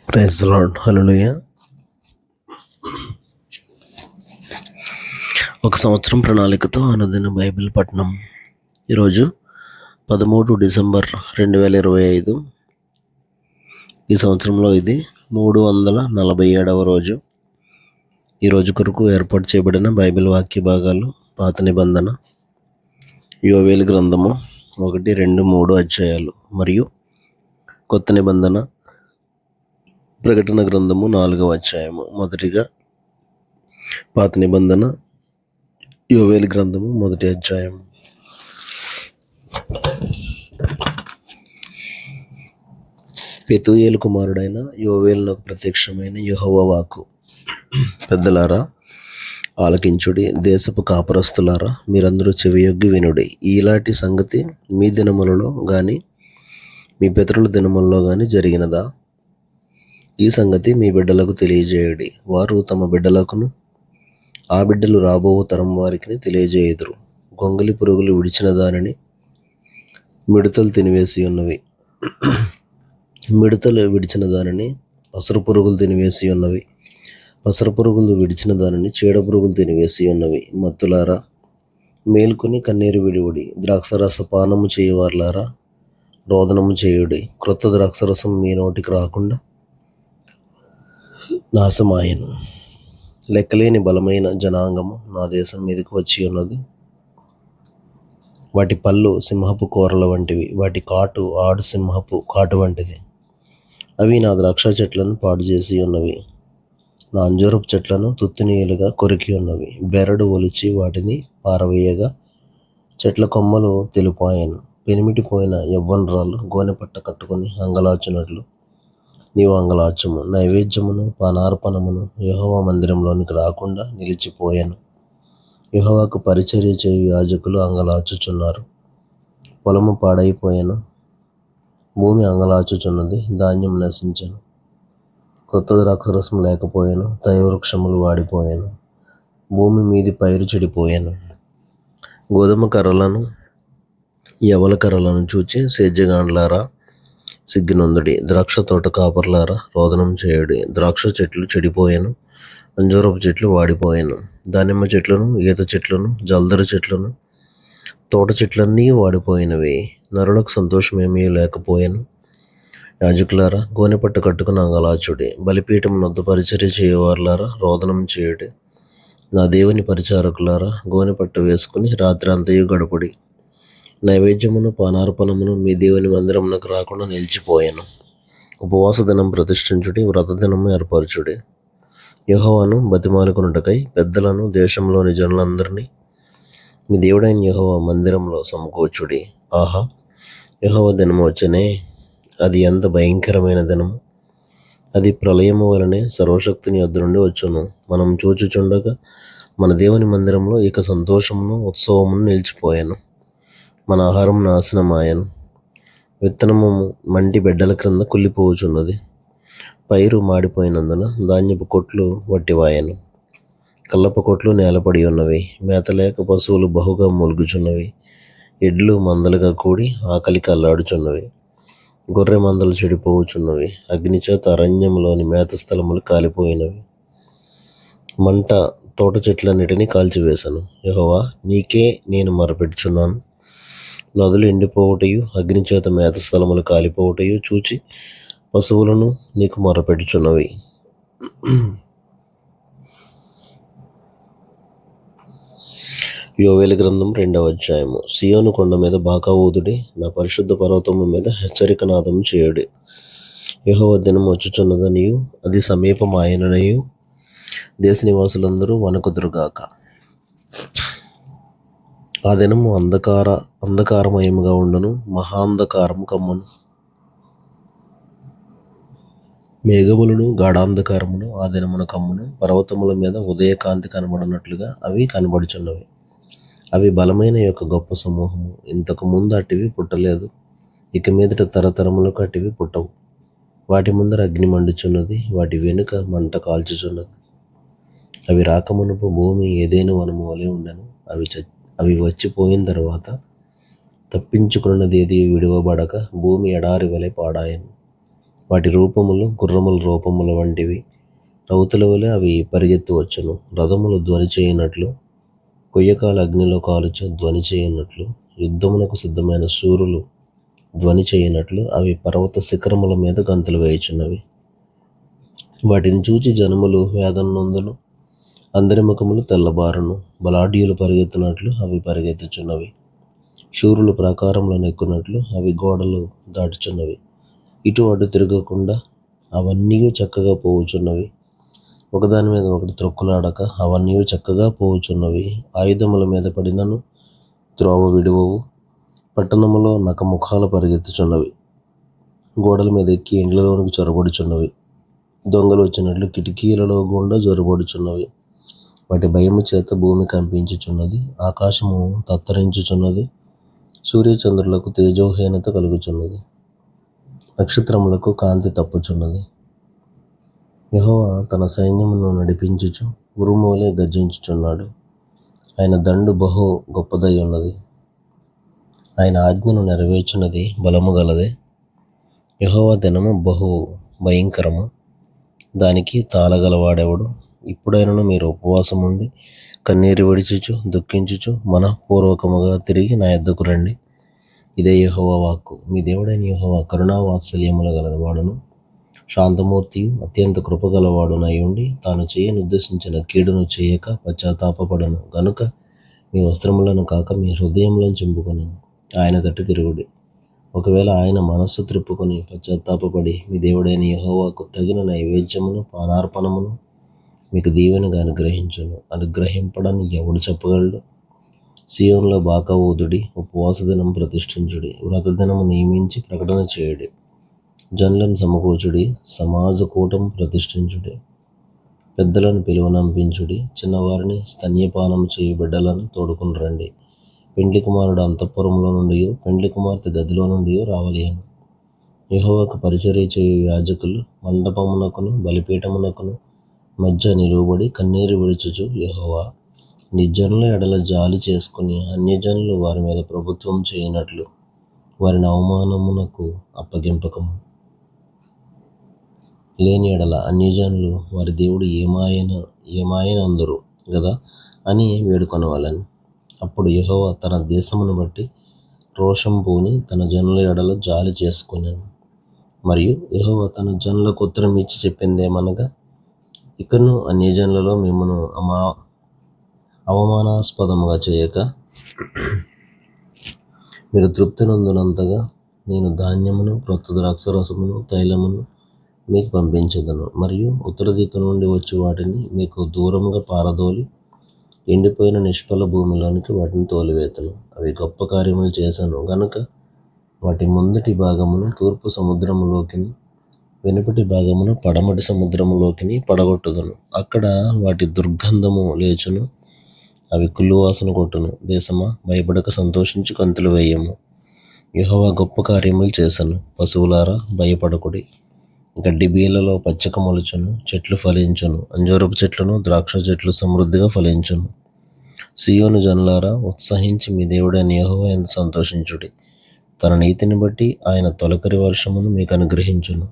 Praise the lord. హల్లెలూయా. ఒక సంవత్సరం ప్రణాళికతో అనుదిన బైబిల్ పఠనం. ఈరోజు 13 డిసెంబర్ 2025. ఈ సంవత్సరంలో ఇది 347వ రోజు. ఈ రోజు కొరకు ఏర్పాటు చేయబడిన బైబిల్ వాక్య భాగాలు: పాత నిబంధన, యోవేలు గ్రంథము 1, 2, 3 అధ్యాయాలు మరియు కొత్త నిబంధన ప్రకటన గ్రంథము 4వ అధ్యాయము. మొదటిగా పాత నిబంధన, యోవేలు గ్రంథము 1వ అధ్యాయం. పెతూయేలు కుమారుడైన యోవేలునకు ప్రత్యక్షమైన యెహోవా వాక్కు: పెద్దలారా ఆలకించుడి, దేశపు కాపురస్తులారా మీరందరూ చెవియొగ్గి వినుడి. ఈలాంటి సంగతి మీ దినములలో గాని మీ పితరుల దినములలో గాని జరిగినదా? ఈ సంగతి మీ బిడ్డలకు తెలియజేయుడి. వారు తమ బిడ్డలకును ఆ బిడ్డలు రాబో తరం వారికి తెలియజేయుదురు. గొంగలి పురుగులు విడిచిన దానిని మిడతలు తినివేసి ఉన్నవి. మిడతలు విడిచిన దానిని పసరు పురుగులు తినివేసి ఉన్నవి. పసరు పురుగులు విడిచిన దానిని చీడ పురుగులు తినివేసి ఉన్నవి. మత్తులారా మేల్కొని కన్నీరు విడివుడి. ద్రాక్షరస పానము చేయవారులారా రోదనము చేయుడి. క్రొత్త ద్రాక్షరసం మీ నోటికి రాకుండా నాశమాయను. లెక్కలేని బలమైన జనాంగము నా దేశం మీదకి వచ్చి ఉన్నది. వాటి పళ్ళు సింహపు కూరల వంటివి, వాటి కాటు ఆడు సింహపు కాటు వంటిది. అవి నా ద్రాక్ష చెట్లను పాడు చేసి ఉన్నవి, నా అంజూరపు చెట్లను తుత్తునీయులుగా కొరికి ఉన్నవి. బెరడు ఒలిచి వాటిని పారవేయగా చెట్ల కొమ్మలు తెలుపాయను. పెనిమిటిపోయిన యవ్వనరాలు గోనెపట్ట కట్టుకుని అంగలాచున్నట్లు నీవు అంగలార్చుము. నైవేద్యమును పానార్పణమును యెహోవా మందిరంలోనికి రాకుండా నిలిచిపోయాను. యెహోవాకు పరిచర్య చేయు యాజకులు అంగలార్చుచున్నారు. పొలము పాడైపోయాను, భూమి అంగలార్చుచున్నది, ధాన్యం నశించెను. క్రొత్త ద్రాక్షరసం లేకపోయాను, తైలవృక్షములు వాడిపోయాను, భూమి మీది పైరు చెడిపోయాను. గోధుమ కర్రలను యవల కర్రలను చూచి సేద్యగాండ్లారా సిగ్గినొందుడి. ద్రాక్ష తోట కాపర్లారా రోదనం చేయుడి. ద్రాక్ష చెట్లు చెడిపోయాను, అంజూరపు చెట్లు వాడిపోయాను, దానిమ్మ చెట్లను, ఈత చెట్లను, జల్దర చెట్లను, తోట చెట్లన్నీ వాడిపోయినవి. నరులకు సంతోషమేమీ లేకపోయాను. యాజకులారా గోనెపట్ట కట్టుకుని అంగలాచుడి. బలిపీఠం నొద్ద పరిచర్య చేయవారులారా రోదనం చేయుడి. నా దేవుని పరిచారకులారా గోనెపట్ట వేసుకుని రాత్రి అంతయు గడుపుడి. నైవేద్యమును పానార్పణమును మీ దేవుని మందిరమునకు రాకుండా నిలిచిపోయాను. ఉపవాస దినం ప్రతిష్ఠించుడి, వ్రత దినము ఏర్పరచుడి. యెహోవాను బతిమాలుకొనుటకై పెద్దలను దేశంలోని జనులందరినీ మీ దేవుడైన యెహోవా మందిరంలో సమకూర్చుడి. ఆహా, యెహోవా దినము వచ్చనే, అది ఎంత భయంకరమైన దినము! అది ప్రళయము వలనే సర్వశక్తుని యొద్ద నుండి వచ్చును. మనం చూచుచుండగా మన దేవుని మందిరంలో ఇక సంతోషమును ఉత్సవమును నిలిచిపోయాను. మన ఆహారం నాశనమాయను. విత్తనము మంటి బిడ్డల క్రింద కుళ్ళిపోవచున్నది. పైరు మాడిపోయినందున ధాన్యపు కొట్లు వట్టివాయను. కల్లప కొట్లు నేలపడి ఉన్నవి. మేతలేక పశువులు బహుగా మూలుగుచున్నవి. ఎడ్లు మందలుగా కూడి ఆకలికి అల్లాడుచున్నవి. గొర్రె మందలు చెడిపోవచున్నవి. అగ్నిచేత అరణ్యములోని మేత స్థలములు కాలిపోయినవి. మంట తోట చెట్లన్నిటినీ కాల్చివేశాను. యెహోవా, నీకే నేను మొరపెట్టుచున్నాను. నదులు ఎండిపోవుటయు అగ్నిచేత మేత స్థలములు కాలిపోవుటయు చూచి పశువులను నీకు మొరపెట్టుచున్నవి. యోవేలు గ్రంథం 2వ అధ్యాయము. సియోను కొండ మీద బాకా ఊదుడి, నా పరిశుద్ధ పర్వతము మీద హెచ్చరిక నాదము చేయుడి. యెహోవా దినం వచ్చుచున్నదనియు అది సమీపమాయననియు దేశ నివాసులందరూ వణకుదురుగాక. ఆ దినము అంధకారమయముగా ఉండును, మహాంధకారము కమ్మును. మేఘములను గాఢాంధకారమును ఆ దినమున కమ్మును. పర్వతముల మీద ఉదయకాంతి కనబడినట్లుగా అవి కనబడుచున్నవి. అవి బలమైన యొక్క గొప్ప సమూహము. ఇంతకు ముందు అటివి పుట్టలేదు, ఇక మీదట తరతరములకు అటివి పుట్టవు. వాటి ముందర అగ్ని మండుచున్నది, వాటి వెనుక మంట కాల్చుచున్నది. అవి రాకమునుపు భూమి ఏదైనా వనము వలె ఉండెను. అవి వచ్చిపోయిన తర్వాత తప్పించుకున్నది ఏది విడువబడక భూమి ఎడారి వలె పాడాయను. వాటి రూపములు గుర్రముల రూపముల వంటివి. రౌతుల వలె అవి పరిగెత్తువచ్చును. రథములు ధ్వని చేయనట్లు, కొయ్యకాల అగ్నిలో కాలుచు ధ్వని చేయనట్లు, యుద్ధమునకు సిద్ధమైన శూరులు ధ్వని చేయనట్లు అవి పర్వత శిఖరముల మీద గంతులు వేయుచున్నవి. వాటిని చూచి జనములు వేదన నొందును, అందరి ముఖములు తెల్లబారును. బలాఢ్యులు పరిగెత్తునట్లు అవి పరిగెత్తుచున్నవి. శూరులు ప్రాకారములను ఎక్కునట్లు అవి గోడలు దాటుచున్నవి. ఇటు అటు తిరగకుండా అవన్నీ చక్కగా పోవుచున్నవి. ఒకదాని మీద ఒకటి త్రొక్కులాడక అవన్నీ చక్కగా పోవుచున్నవి. ఆయుధముల మీద పడినను త్రోవ విడువవు. పట్టణములో నకముఖాలు పరిగెత్తుచున్నవి. గోడల మీద ఎక్కి ఇండ్లలోనికి చొరబడుచున్నవి. దొంగలు వచ్చినట్లు కిటికీలలో గుండా జొరబడుచున్నవి. వాటి భయము చేత భూమి కంపించుచున్నది, ఆకాశము తత్తరించుచున్నది. సూర్యచంద్రులకు తేజోహీనత కలుగుచున్నది, నక్షత్రములకు కాంతి తప్పుచున్నది. యెహోవా తన సైన్యమును నడిపించుచు ఉరుమూలే గర్జించుచున్నాడు. ఆయన దండు బహు గొప్పదై ఉన్నది, ఆయన ఆజ్ఞను నెరవేర్చున్నది బలము గలదే. యెహోవా దినము బహు భయంకరము, దానికి తాళగలవాడెవడు? ఇప్పుడైనను మీరు ఉపవాసం ఉండి కన్నీరు విడిచుచు దుఃఖించుచు మనఃపూర్వకముగా తిరిగి నా యొద్దకు రండి. ఇదే యెహోవా వాక్కు. మీ దేవుడైన యెహోవా కరుణావాత్సల్యముల గలవాడును, శాంతమూర్తియు అత్యంత కృపగలవాడునై ఉండి తాను చేయనుద్దేశించిన కీడును చేయక పశ్చాత్తాపపడను గనుక మీ వస్త్రములను కాక మీ హృదయములను చింపుకొని ఆయన తట్టు తిరుగుడి. ఒకవేళ ఆయన మనస్సు త్రిప్పుకొని పశ్చాత్తాపపడి మీ దేవుడైన యెహోవాకు తగిన నైవేద్యమును పానార్పణమును మీకు దీవెనగా అనుగ్రహించును. అనుగ్రహింపడని ఎవడు చెప్పగలడు? సియోనులో బాకా ఊదుడి, ఉపవాస దినం ప్రతిష్ఠించుడి, వ్రత దినము నియమించి ప్రకటన చేయుడి. జనులను సమకూర్చుడి, సమాజ కూటం ప్రతిష్ఠించుడి. పెద్దలను పిలువనంపించుడి, చిన్నవారిని స్తన్యపానం చేయు బిడ్డలను తోడుకుని రండి. పెండ్లి కుమారుడు అంతఃపురంలో నుండి పెండ్లి కుమార్తె గదిలో నుండి రావలేను. యెహోవాకు పరిచర్య చేయు యాజకులు మండపమునకును బలిపీఠమునకును మధ్య నిలువబడి కన్నీరు విడుచుచు, యెహోవా నీ జనుల ఎడల జాలి చేసుకుని అన్యజనులు వారి మీద ప్రభుత్వం చేయనట్లు వారిని అవమానమునకు అప్పగింపకము. లేని ఎడల అన్యజనులు వారి దేవుడు ఏమాయన అందరు కదా అని వేడుకొనవలెను. అప్పుడు యెహోవా తన దేశమును బట్టి రోషం పూని తన జనుల ఎడల జాలి చేసుకునేను. మరియు యెహోవా తన జనులకు ఉత్తరం ఇచ్చి చెప్పిందేమనగా, ఇకను అన్యజనులలో మిమ్మను అవమానాస్పదముగా చేయక మీరు తృప్తి నొందునంతగా నేను ధాన్యమును క్రొత్త ద్రాక్షరసమును తైలమును మీకు పంపించదను. మరియు ఉత్తర దిక్కు నుండి వచ్చి వాటిని మీకు దూరముగా పారదోలి ఎండిపోయిన నిష్ఫల భూమిలోనికి వాటిని తోలివేతను. అవి గొప్ప కార్యములు చేశాను గనుక వాటి ముందటి భాగమును తూర్పు సముద్రములోకిని వెనుపటి భాగమును పడమటి సముద్రములోకిని పడగొట్టుదును. అక్కడ వాటి దుర్గంధము లేచును, అవి కుళ్ళువాసన కొట్టును. దేశమా, భయపడక సంతోషించి కంతులు వేయము. యెహోవా గొప్ప కార్యములు చేశాను. పశువులారా భయపడకుడి. గడ్డి బీలలో పచ్చిక మొలుచును, చెట్లు ఫలించును, అంజూరపు చెట్లను ద్రాక్ష చెట్లు సమృద్ధిగా ఫలించును. సియోను జనులారా ఉత్సహించి మీ దేవుడైన యెహోవా యందు సంతోషించుడి. తన నీతిని బట్టి ఆయన తొలకరి వర్షమును మీకు అనుగ్రహించును.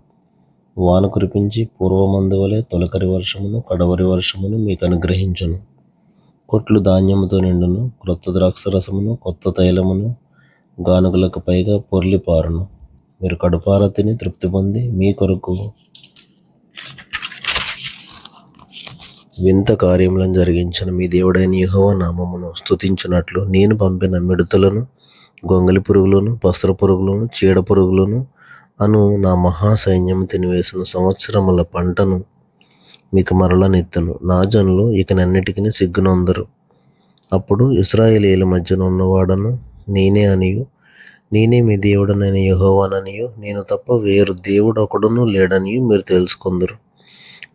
వాన కురిపించి పూర్వమందు వలె తొలకరి వర్షమును కడవరి వర్షమును మీకు అనుగ్రహించును. కొట్లు ధాన్యముతో నిండును, క్రొత్త ద్రాక్షరసమును కొత్త తైలమును గానుగలకు పైగా పొర్లిపారును. మీరు కడుపార తిని తృప్తి పొంది మీ కొరకు వింత కార్యములను జరిగించిన మీ దేవుడైన యెహోవా నామమును స్తుతించున్నట్లు నేను పంపిన మిడతలను, గొంగలి పురుగులను, పసర పురుగులను, చీడ పురుగులను అను నా మహాసైన్యము తినివేసిన సంవత్సరముల పంటను మీకు మరలనెత్తును. నా జనులు ఇకనన్నిటికీ సిగ్గునొందరు. అప్పుడు ఇశ్రాయేలీయుల మధ్యన ఉన్నవాడను నేనే అనియు, నేనే మీ దేవుడనైన యెహోవాననియు, నేను తప్ప వేరు దేవుడు ఒకడును లేడనియు మీరు తెలుసుకొందురు.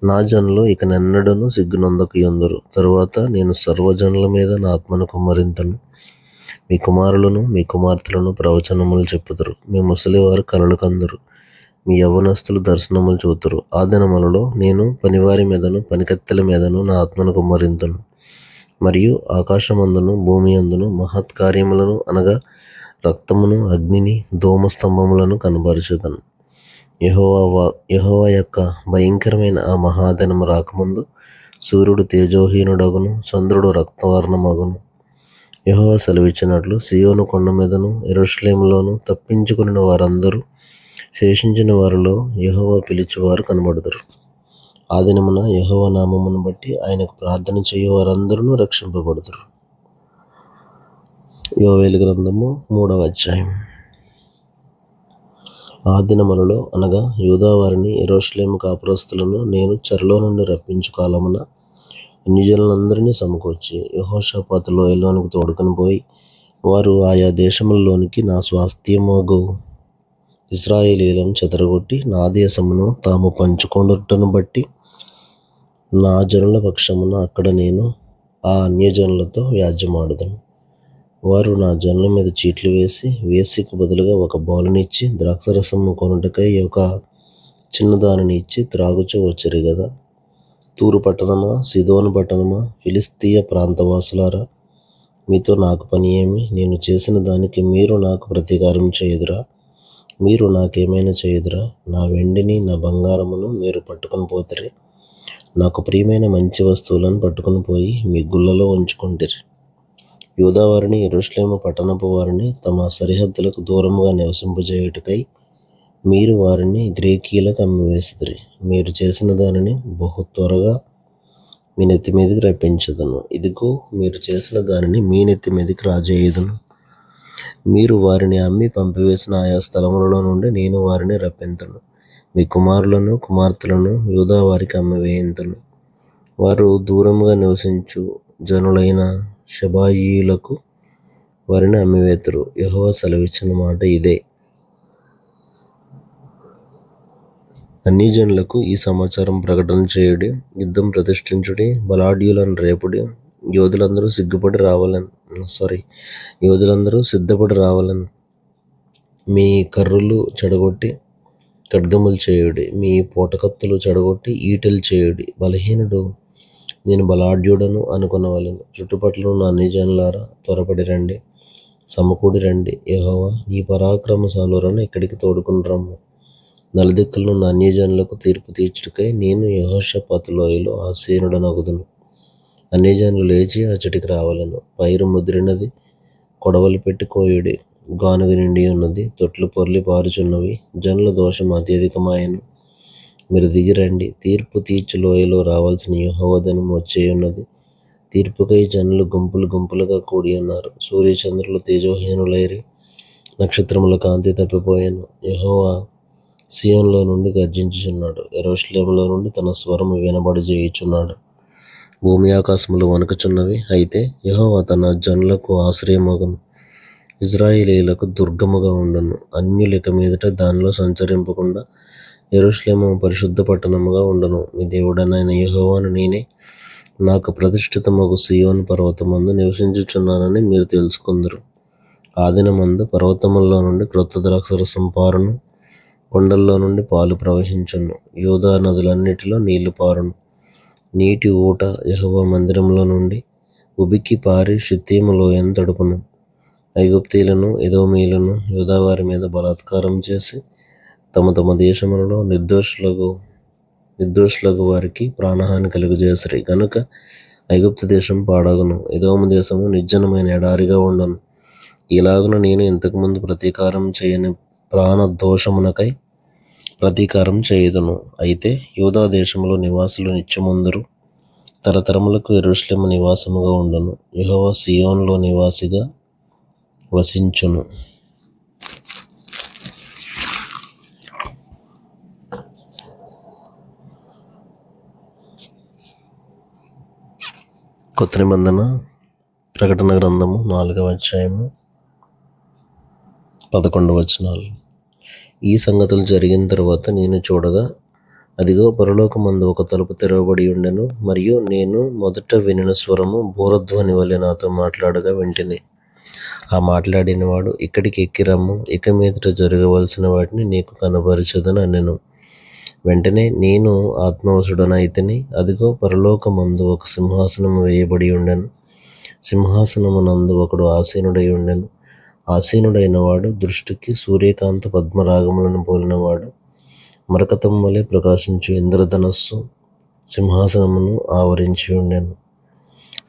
నా జనులు ఇకనెన్నడను సిగ్గునొందకయుందురు. తరువాత నేను సర్వజనుల మీద నా ఆత్మను కుమ్మరింతును. మీ కుమారులను మీ కుమార్తెలను ప్రవచనములు చెప్పుదురు. మీ ముసలివారు కలలు కందురు. మీ యవ్వనస్తులు దర్శనములు చూతురు. ఆ దినములలో నేను పనివారి మీదను పనికత్తెల మీదను నా ఆత్మను కుమ్మరింతును. మరియు ఆకాశమందును భూమి అందును మహత్కార్యములను అనగా రక్తమును, అగ్నిని, ధూమస్తంభములను కనబరచుదను. యెహోవా యొక్క భయంకరమైన ఆ మహాదినము రాకముందు సూర్యుడు తేజోహీనుడగును, చంద్రుడు రక్తవర్ణమగును. యెహోవా సెలవిచ్చినట్లు సీయోను కొండ మీదను యెరూషలేములోను తప్పించుకొనిన వారందరూ శేషించిన వారిలో యెహోవా పిలిచేవారు కనబడుదురు. ఆ దినమున యెహోవా నామమును బట్టి ఆయనకు ప్రార్థన చేయు వారందరూ రక్షింపబడుదురు. యోవేలు గ్రంథము 3వ అధ్యాయం. ఆ దినములలో అనగా యూదా వారిని యెరూషలేము కాపురస్తులను నేను చెరలో నుండి రప్పించు కాలమున అన్యజనులందరినీ సమకూర్చి యెహోషాపాతు లోయలోనికి తోడుకొని పోయి వారు ఆయా దేశములలోనికి నా స్వాస్థ్యమగు ఇశ్రాయేలీయులను చెదరగొట్టి నా దేశమును తాము పంచుకొనుటను బట్టి నా జనుల పక్షమున అక్కడ నేను ఆ అన్యజనులతో వ్యాజ్యమాడుదను. వారు నా జనుల మీద చీట్లు వేసి వేసికు బదులుగా ఒక బౌలునిచ్చి ద్రాక్షరసము కొనుటకై ఒక చిన్నదానిని ఇచ్చి త్రాగుచూ వచ్చిరి గదా. తూరు పట్టణమా, సీదోను పట్టణమా, ఫిలిస్తీయ ప్రాంతవాసులారా, మీతో నాకు పని ఏమి? నేను చేసిన దానికి మీరు నాకు ప్రతీకారం చేయుదురా? మీరు నాకేమైనా చేయుదురా? నా వెండిని నా బంగారమును మీరు పట్టుకొని పోతిరి. నాకు ప్రియమైన మంచి వస్తువులను పట్టుకొని పోయి మీ గుళ్ళలో ఉంచుకుంటిరి. యూదా వారిని యెరూషలేము పట్టణపు వారిని తమ సరిహద్దులకు దూరముగా నివసింపజేయుటకై మీరు వారిని గ్రీకీయులకు అమ్మివేసిరి. మీరు చేసిన దానిని బహు త్వరగా మీ నెత్తి మీదకి రప్పించదును. ఇదిగో మీరు చేసిన దానిని మీ నెత్తి మీదకి రాజేయుదును. మీరు వారిని అమ్మి పంపివేసిన ఆయా స్థలములలో నుండి నేను వారిని రప్పింతును. మీ కుమారులను కుమార్తెలను యూదా వారికి అమ్మివేయింతును. వారు దూరముగా నివసించు జనులైన షెబాయీయులకు వారిని అమ్మివేతురు. యెహోవా సెలవిచ్చిన మాట ఇదే. అన్యజనులకు ఈ సమాచారం ప్రకటన చేయుడి, యుద్ధం ప్రతిష్ఠించుడి, బలాఢ్యులను రేపుడి, యోధులందరూ సిద్ధపడి రావాలని మీ కర్రులు చెడగొట్టి ఖడ్గములు చేయుడి, మీ పోటకత్తులు చెడగొట్టి ఈటెలు చేయుడి. బలహీనుడు నేను బలాఢ్యుడను అనుకొనవలెను. చుట్టుపట్ల ఉన్న అన్యజనులారా, త్వరపడి రండి, సమకూడి రండి. యెహోవా నీ పరాక్రమశాలురను ఇక్కడికి తోడుకుని రమ్ము. నలుదిక్కులను అన్యజనులకు తీర్పు తీర్చుటకై నేను యెహోషాపాతు లోయలో ఆసీనుడనగుదును. అన్యజనులు లేచి అచ్చటికి రావలను. పైరు ముదిరినది, కొడవలి పెట్టి కోయుడి. గానుగ నిండి ఉన్నది, తొట్లు పొర్లి పారుచున్నవి. జనుల దోషం అత్యధికమాయెను. మీరు దిగిరండి. తీర్పు తీర్చు లోయలో రావాల్సిన యెహోవా దినము వచ్చేయున్నది. తీర్పుకై జనులు గుంపులు గుంపులుగా కూడి ఉన్నారు. సూర్యచంద్రులు తేజోహీనులైరి, నక్షత్రముల కాంతి తప్పిపోయాను. యెహోవా సీయోనులో నుండి గర్జించుచున్నాడు, యెరూషలేములో నుండి తన స్వరము వినబడజేయుచున్నాడు. భూమి ఆకాశములు వణుకుచున్నవి. అయితే యెహోవా తన జనులకు ఆశ్రయమగును, ఇశ్రాయేలీయులకు దుర్గముగా ఉండును. అన్యులు ఇక మీదట దానిలో సంచరింపకుండా యెరూషలేము పరిశుద్ధ పట్టణముగా ఉండును. మీ దేవుడనైన యెహోవాను నేనే, నాకు ప్రతిష్ఠితమగు సీయోను పర్వతమందు నివసించుచున్నానని మీరు తెలుసుకొందురు. ఆ దినమందు పర్వతములలో నుండి క్రొత్త ద్రాక్షరసం పారును, కొండల్లో నుండి పాలు ప్రవహించును, యూదా నదులన్నిటిలో నీళ్లు పారును. నీటి ఊట యెహోవా మందిరంలో నుండి ఉబికి పారి షిత్తీము లోయను తడుపును. ఐగుప్తీయులను ఎదోమీయులను యూదా వారి మీద బలాత్కారం చేసి తమ తమ దేశములలో నిర్దోషులకు వారికి ప్రాణహాని కలుగజేసిరి గనుక ఐగుప్తు దేశం పాడగును, ఎదోము దేశము నిర్జనమైన ఎడారిగా ఉండను. ఇలాగున నేను ఇంతకుముందు ప్రతీకారం చేయని ప్రాణ దోషమునకై ప్రతీకారం చేయుదును. అయితే యూదా దేశములో నివాసులు నిత్యముందురు, తరతరములకు యెరూషలేము నివాసముగా ఉండును. యెహోవా సీయోనులో నివాసిగా వసించును. కొత్త నిబంధన ప్రకటన గ్రంథము 4వ అధ్యాయము 11 వచనాలు. ఈ సంగతులు జరిగిన తరువాత నేను చూడగా, అదిగో పరలోకమందు ఒక తలుపు తెరవబడి ఉండెను. మరియు నేను మొదట వినిన స్వరము బూరధ్వని వలె నాతో మాట్లాడగా వింటిని. ఆ మాట్లాడినవాడు, ఇక్కడికి ఎక్కి రమ్ము, ఇక మీదట జరగవలసిన వాటిని నీకు కనబరచదని అనెను. వెంటనే నేను ఆత్మవశుడనైతిని. అదిగో పరలోకమందు ఒక సింహాసనము వేయబడి ఉండెను. సింహాసనమునందు ఒకడు ఆసీనుడై ఉండెను. ఆసీనుడైన వాడు దృష్టికి సూర్యకాంత పద్మరాగములను పోలినవాడు. మరకతం వలె ప్రకాశించు ఇంద్రధనస్సు సింహాసనమును ఆవరించి ఉండెను.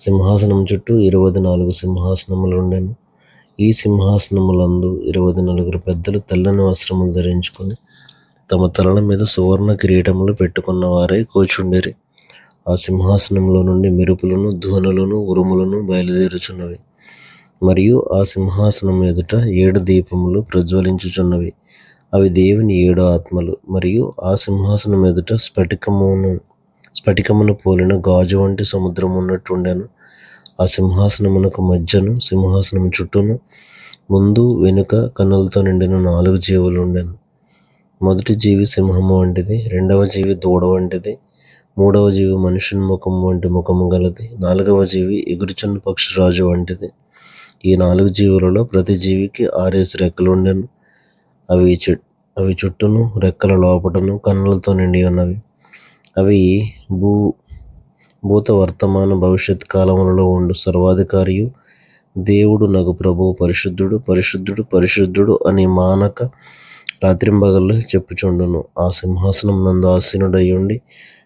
సింహాసనం చుట్టూ 24 సింహాసనములుండెను. ఈ సింహాసనములందు 24 పెద్దలు తెల్లని వస్త్రములు ధరించుకొని తమ తలల మీద సువర్ణ కిరీటములు పెట్టుకున్న వారై కూర్చుండిరి. ఆ సింహాసనంలో నుండి మెరుపులను, ధ్వనులను, ఉరుములను బయలుదేరుచున్నవి. మరియు ఆ సింహాసనం ఎదుట 7 దీపములు ప్రజ్వలించుచున్నవి. అవి దేవుని 7 ఆత్మలు. మరియు ఆ సింహాసనం ఎదుట స్ఫటికమును పోలిన గాజు వంటి సముద్రం ఉన్నట్టుండెను. ఆ సింహాసనమునకు మధ్యను, సింహాసనం చుట్టూను, ముందు వెనుక కన్నులతో నిండిన 4 జీవులు ఉండెను. మొదటి జీవి సింహము వంటిది, రెండవ జీవి దూడ వంటిది, మూడవ జీవి మనుషుని ముఖము వంటి ముఖము గలది, 4వ జీవి ఎగురుచున్న పక్షిరాజు వంటిది. ఈ 4 జీవులలో ప్రతి జీవికి 6 రెక్కలుండెను. అవి చుట్టూను, రెక్కల లోపటను కన్నులతో నిండి ఉన్నవి. అవి భూత వర్తమాన భవిష్యత్ కాలములలో ఉండు సర్వాధికారియు దేవుడు నగు ప్రభువు పరిశుద్ధుడు, పరిశుద్ధుడు, పరిశుద్ధుడు అని మానక రాత్రింబగళ్ళు చెప్పుచుండును. ఆ సింహాసనం నందు ఆసీనుడై ఉండి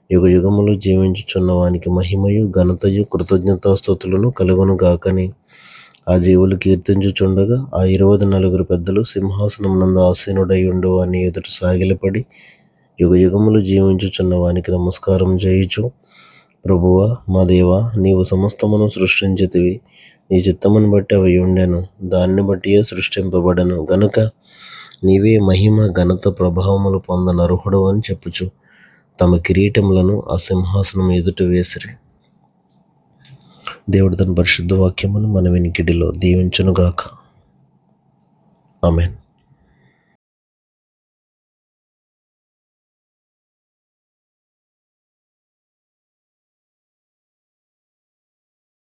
యుగయుగములు జీవించుచున్న వానికి మహిమయు, ఘనతయు, కృతజ్ఞతాస్తుతులను కలుగును గాకని ఆ జీవులు కీర్తించుచుండగా, ఆ 24 పెద్దలు సింహాసనం నందు ఆసీనుడై ఉండు వాని ఎదుట సాగిలపడి యుగయుగములు జీవించుచున్న వానికి నమస్కారం చేయుచు, ప్రభువా, మా దేవా, నీవు సమస్తమును సృష్టించితివి. నీ చిత్తమును బట్టి అవి ఉండెను, దానిని బట్టియే సృష్టింపబడెను గనుక నీవే మహిమ, ఘనత, ప్రభావములు పొందనర్హుడు అని చెప్పుచు తమ కిరీటములను ఆ సింహాసనం ఎదుట వేసిరి. దేవుడు తన పరిశుద్ధ వాక్యమును మన వినికిడిలో దీవించునుగాక. ఆమేన్.